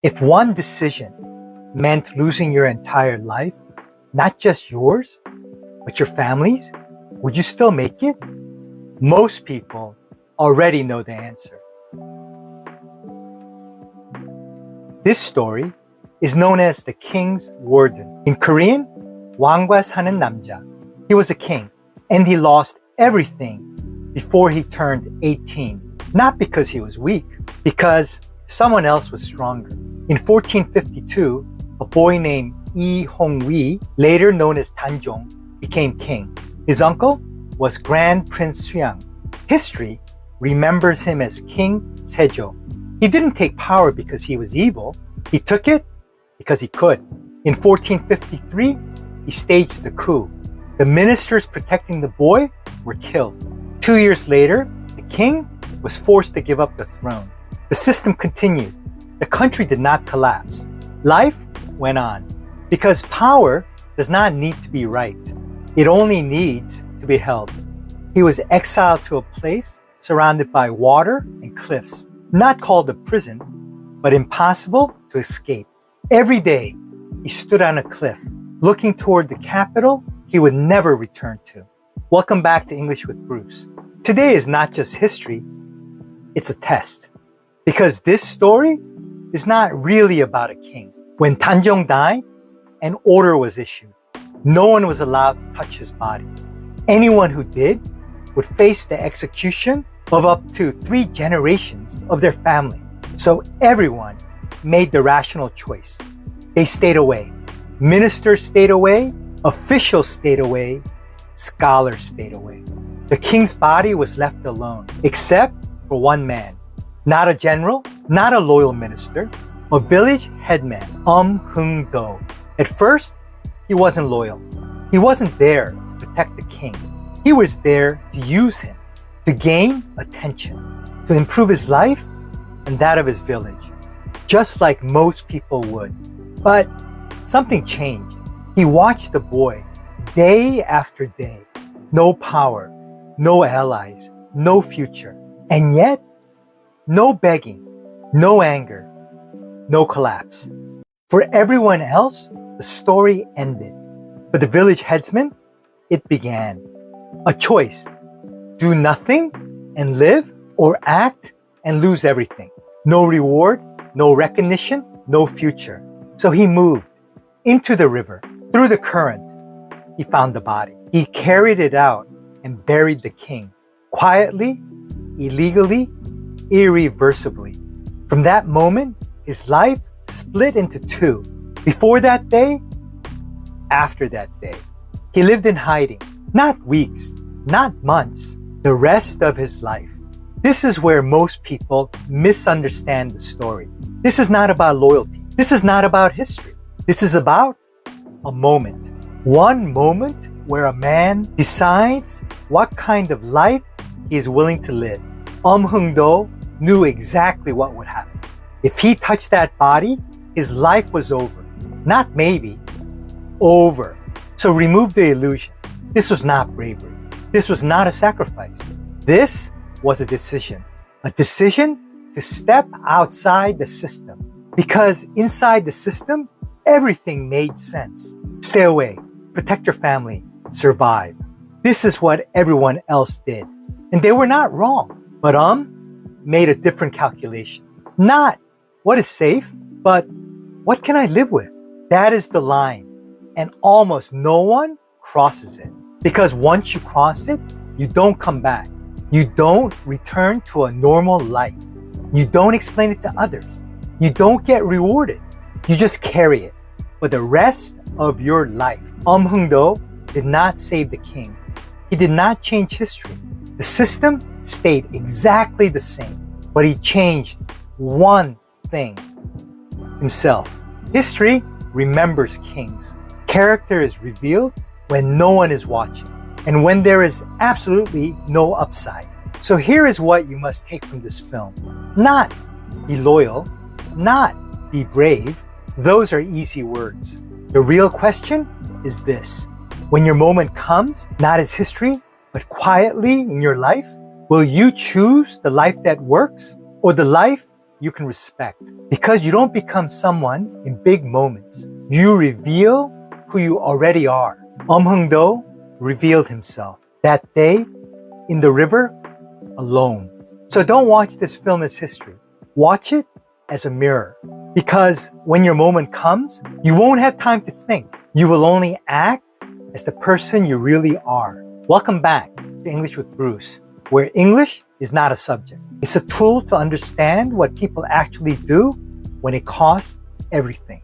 If one decision meant losing your entire life, not just yours, but your family's, would you still make it? Most people already know the answer. This story is known as the King's Warden. In Korean, 왕과 사는 남자. He was a king, and he lost everything before he turned 18. Not because he was weak, because someone else was stronger. In 1452, a boy named Lee Hong-wi, later known as Danjong, became king. His uncle was Grand Prince Suyang. History remembers him as King Sejo. He didn't take power because he was evil. He took it because he could. In 1453, he staged the coup. The ministers protecting the boy were killed. 2 years later, the king was forced to give up the throne. The system continued. The country did not collapse. Life went on. Because power does not need to be right. It only needs to be held. He was exiled to a place surrounded by water and cliffs, not called a prison, but impossible to escape. Every day, he stood on a cliff, looking toward the capital he would never return to. Welcome back to English with Bruce. Today is not just history, it's a test. Because this story is not really about a king. When Danjong died, an order was issued. No one was allowed to touch his body. Anyone who did would face the execution of up to 3 generations of their family. So everyone made the rational choice. They stayed away. Ministers stayed away. Officials stayed away. Scholars stayed away. The king's body was left alone, except for one man. Not a general, not a loyal minister, a village headman, Hung-do. At first, he wasn't loyal. He wasn't there to protect the king. He was there to use him, to gain attention, to improve his life and that of his village, just like most people would. But something changed. He watched the boy day after day. No power, no allies, no future. And yet, no begging, no anger, no collapse. For everyone else, the story ended. For the village headsman, it began. A choice. Do nothing and live, or act and lose everything. No reward, no recognition, no future. So he moved into the river. Through the current, he found the body. He carried it out and buried the king. Quietly, illegally, irreversibly. From that moment, his life split into 2. Before that day, after that day. He lived in hiding, not weeks, not months, the rest of his life. This is where most people misunderstand the story. This is not about loyalty. This is not about history. This is about a moment. One moment where a man decides what kind of life he is willing to live. Hung-do knew exactly what would happen. If he touched that body, his life was over. Not maybe, over. So remove the illusion. This was not bravery. This was not a sacrifice. This was a decision. A decision to step outside the system. Because inside the system, everything made sense. Stay away, protect your family, survive. This is what everyone else did. And they were not wrong, but made a different calculation. Not what is safe, but what can I live with? That is the line. And almost no one crosses it. Because once you cross it, you don't come back. You don't return to a normal life. You don't explain it to others. You don't get rewarded. You just carry it for the rest of your life. Hung-do did not save the king. He did not change history. The system stayed exactly the same, but he changed one thing: himself. History remembers kings. Character is revealed when no one is watching and when there is absolutely no upside. So here is what you must take from this film. Not be loyal, not be brave. Those are easy words. The real question is this: when your moment comes, not as history, but quietly in your life, will you choose the life that works or the life you can respect. Because you don't become someone in big moments. You reveal who you already are. Heung-do revealed himself that day in the river alone. So don't watch this film as history. Watch it as a mirror. Because when your moment comes, you won't have time to think. You will only act as the person you really are. Welcome back to English with Bruce, where English is not a subject. It's a tool to understand what people actually do when it costs everything.